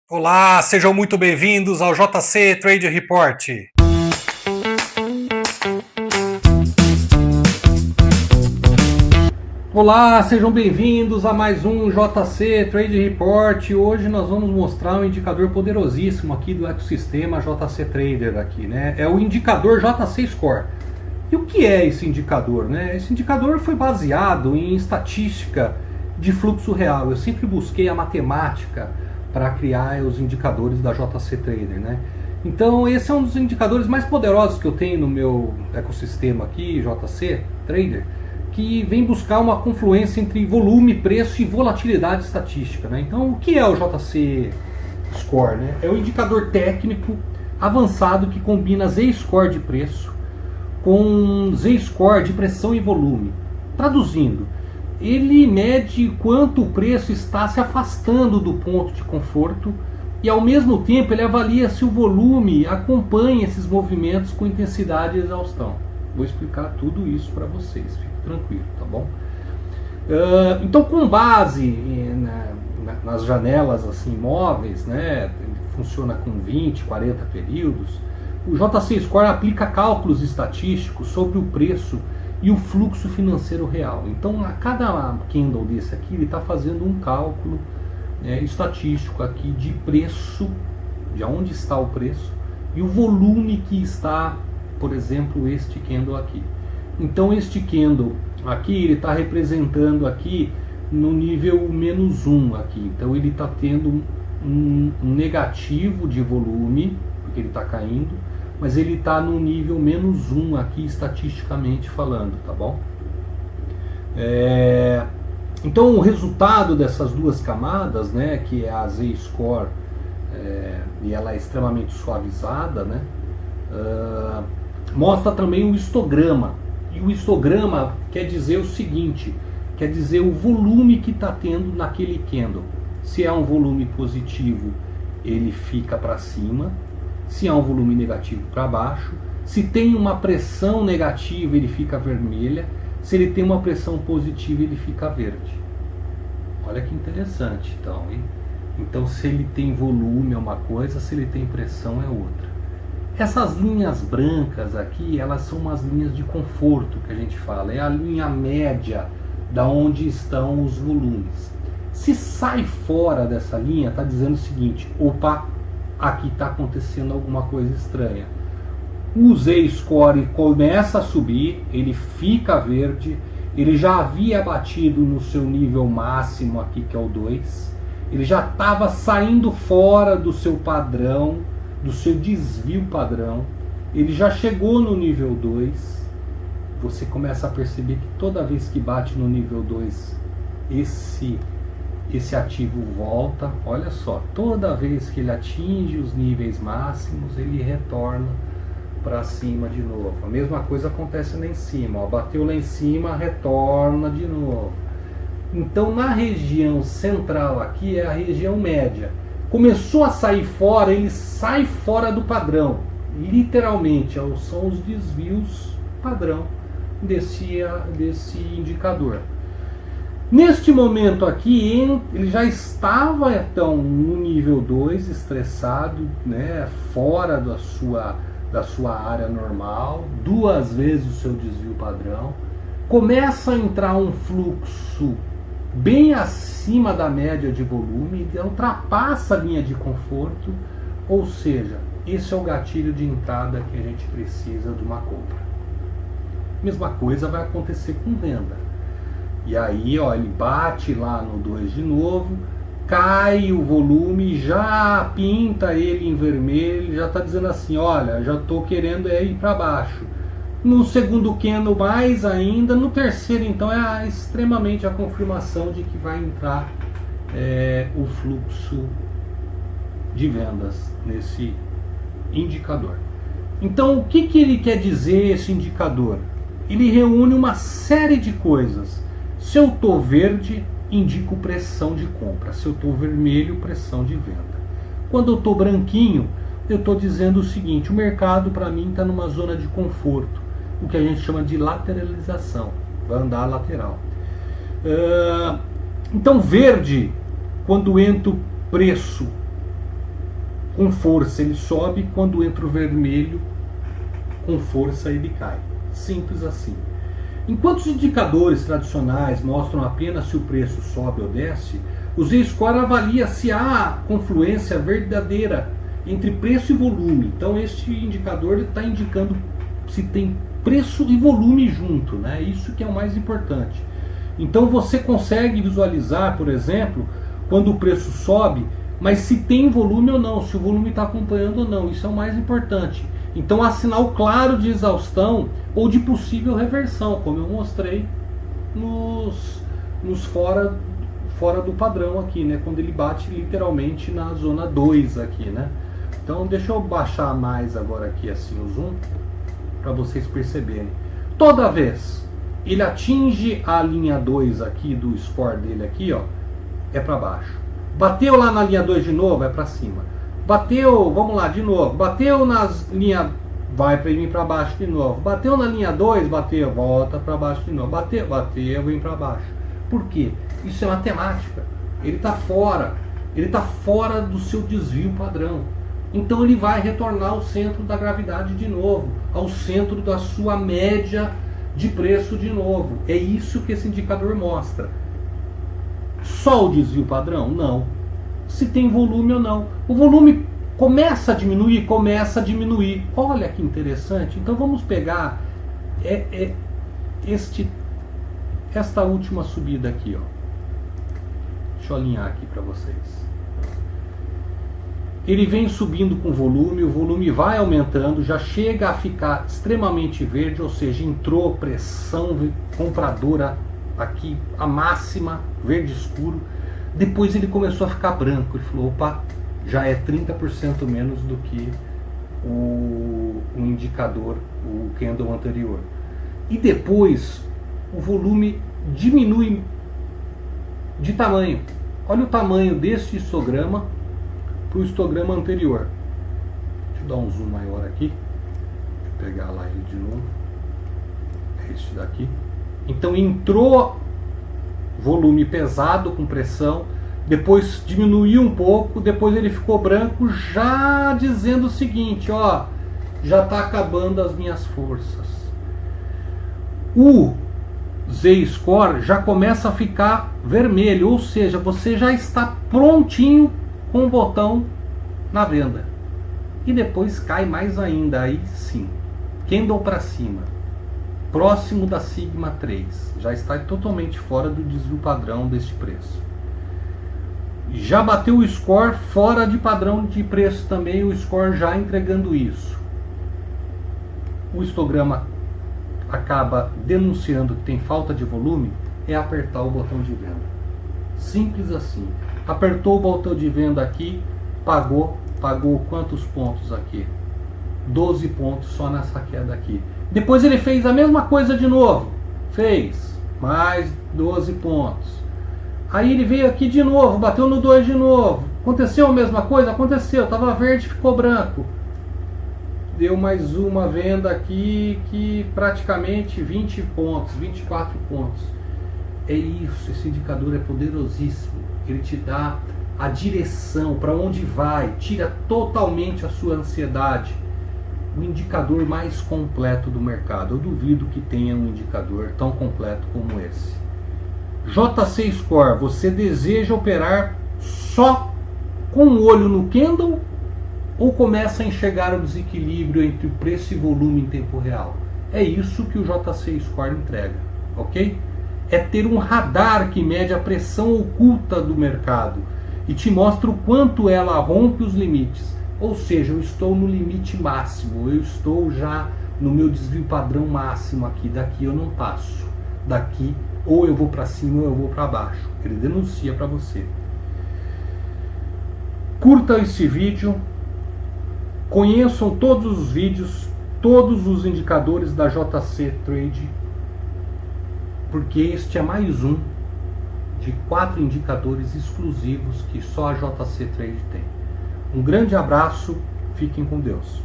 Olá, sejam muito bem-vindos ao JC Trade Report. Olá, sejam bem-vindos a mais um JC Trade Report. Hoje nós vamos mostrar um indicador poderosíssimo aqui do ecossistema JC Trader aqui, né? É o indicador JC Score. E o que é esse indicador, né? Esse indicador foi baseado em estatística de fluxo real. Eu sempre busquei a matemática para criar os indicadores da JC Trader, né? Então esse é um dos indicadores mais poderosos que eu tenho no meu ecossistema aqui, JC Trader, que vem buscar uma confluência entre volume, preço e volatilidade estatística, né? Então o que é o JC Score, né? É um indicador técnico avançado que combina Z-Score de preço com Z-Score de pressão e volume. Traduzindo, ele mede quanto o preço está se afastando do ponto de conforto e ao mesmo tempo ele avalia se o volume acompanha esses movimentos com intensidade e exaustão. Vou explicar tudo isso para vocês, fique tranquilo, tá bom? Então, com base nas janelas assim móveis, né, funciona com 20, 40 períodos, o JC Score aplica cálculos estatísticos sobre o preço e o fluxo financeiro real. Então, a cada candle desse aqui, ele está fazendo um cálculo estatístico aqui de preço, de onde está o preço, e o volume que está, por exemplo, este candle aqui. Então, este candle aqui, ele está representando aqui no nível -1 aqui. Então, ele está tendo um negativo de volume, porque ele está caindo, mas ele está no nível -1 aqui, estatisticamente falando, tá bom? Então o resultado dessas duas camadas, né, que é a Z-Score, e ela é extremamente suavizada, né, mostra também o histograma. E o histograma quer dizer o seguinte, quer dizer o volume que está tendo naquele candle. Se é um volume positivo, ele fica para cima. Se há um volume negativo, para baixo. Se tem uma pressão negativa, ele fica vermelha. Se ele tem uma pressão positiva, ele fica verde. Olha que interessante, então, hein? Então, se ele tem volume é uma coisa, se ele tem pressão é outra. Essas linhas brancas aqui, elas são umas linhas de conforto que a gente fala. É a linha média da onde estão os volumes. Se sai fora dessa linha, está dizendo o seguinte: opa, aqui está acontecendo alguma coisa estranha. O Z-Score começa a subir, ele fica verde, ele já havia batido no seu nível máximo aqui, que é o 2, ele já estava saindo fora do seu padrão, do seu desvio padrão, ele já chegou no nível 2, você começa a perceber que toda vez que bate no nível 2, esse ativo volta, olha só, toda vez que ele atinge os níveis máximos, ele retorna para cima de novo. A mesma coisa acontece lá em cima, ó, bateu lá em cima, retorna de novo. Então, na região central aqui é a região média. Começou a sair fora, ele sai fora do padrão, literalmente, são os desvios padrão desse indicador. Neste momento aqui, ele já estava então no nível 2, estressado, né, fora da sua área normal, 2 vezes o seu desvio padrão. Começa a entrar um fluxo bem acima da média de volume, ultrapassa a linha de conforto, ou seja, esse é o gatilho de entrada que a gente precisa de uma compra. Mesma coisa vai acontecer com venda. E aí, ó, ele bate lá no 2 de novo, cai o volume, já pinta ele em vermelho, já está dizendo assim, olha, já estou querendo ir para baixo. No segundo candle mais ainda, no terceiro então é extremamente a confirmação de que vai entrar o fluxo de vendas nesse indicador. Então o que ele quer dizer esse indicador? Ele reúne uma série de coisas. Se eu estou verde, indico pressão de compra. Se eu estou vermelho, pressão de venda. Quando eu estou branquinho, eu estou dizendo o seguinte: o mercado para mim está numa zona de conforto, o que a gente chama de lateralização, vai andar lateral. Então verde, quando entra o preço com força ele sobe, quando entra o vermelho, com força ele cai. Simples assim. Enquanto os indicadores tradicionais mostram apenas se o preço sobe ou desce, o Z-Score avalia se há confluência verdadeira entre preço e volume. Então este indicador está indicando se tem preço e volume junto, né? Isso que é o mais importante. Então você consegue visualizar, por exemplo, quando o preço sobe, mas se tem volume ou não, se o volume está acompanhando ou não. Isso é o mais importante. Então há sinal claro de exaustão ou de possível reversão, como eu mostrei nos fora do padrão aqui, né? Quando ele bate literalmente na zona 2 aqui, né? Então deixa eu baixar mais agora aqui assim o zoom, para vocês perceberem. Toda vez ele atinge a linha 2 aqui do score dele aqui, ó, é para baixo. Bateu lá na linha 2 de novo, é para cima. Bateu, vamos lá, de novo. Bateu nas linhas, vai para vir para baixo de novo. Bateu na linha 2, bateu, volta para baixo de novo. Bateu, vem para baixo. Por quê? Isso é matemática. Ele está fora do seu desvio padrão. Então ele vai retornar ao centro da gravidade de novo, ao centro da sua média de preço de novo. É isso que esse indicador mostra. Só o desvio padrão? Não. Se tem volume ou não. O volume começa a diminuir? Começa a diminuir. Olha que interessante. Então vamos pegar esta última subida aqui, ó. Deixa eu alinhar aqui para vocês. Ele vem subindo com volume, o volume vai aumentando, já chega a ficar extremamente verde, ou seja, entrou pressão compradora aqui, a máxima, verde escuro. Depois ele começou a ficar branco, ele falou, opa, já é 30% menos do que o indicador, o candle anterior. E depois o volume diminui de tamanho. Olha o tamanho deste histograma para o histograma anterior. Deixa eu dar um zoom maior aqui. Deixa eu pegar lá ele de novo. É este daqui. Então entrou volume pesado com pressão, depois diminuiu um pouco, depois ele ficou branco, já dizendo o seguinte, ó, já está acabando as minhas forças. O Z-Score já começa a ficar vermelho, ou seja, você já está prontinho com o botão na venda. E depois cai mais ainda, aí sim, candle para cima, próximo da Sigma 3, já está totalmente fora do desvio padrão deste preço. Já bateu o score fora de padrão de preço também, o score já entregando isso. O histograma acaba denunciando que tem falta de volume, é apertar o botão de venda. Simples assim. Apertou o botão de venda aqui, pagou quantos pontos aqui? 12 pontos só nessa queda aqui. Depois ele fez a mesma coisa de novo. Fez mais 12 pontos. Aí ele veio aqui de novo, bateu no 2 de novo. Aconteceu a mesma coisa? Aconteceu. Estava verde, ficou branco. Deu mais uma venda aqui que praticamente 20 pontos, 24 pontos. É isso, esse indicador é poderosíssimo. Ele te dá a direção, para onde vai, tira totalmente a sua ansiedade. O indicador mais completo do mercado. Eu duvido que tenha um indicador tão completo como esse. JC Score, você deseja operar só com o olho no candle ou começa a enxergar o desequilíbrio entre o preço e volume em tempo real? É isso que o JC Score entrega, ok? É ter um radar que mede a pressão oculta do mercado e te mostra o quanto ela rompe os limites. Ou seja, eu estou no limite máximo, eu estou já no meu desvio padrão máximo aqui, daqui eu não passo. Daqui ou eu vou para cima ou eu vou para baixo. Ele denuncia para você. Curta esse vídeo, conheçam todos os vídeos, todos os indicadores da JC Trade, porque este é mais um de 4 indicadores exclusivos que só a JC Trade tem. Um grande abraço, fiquem com Deus.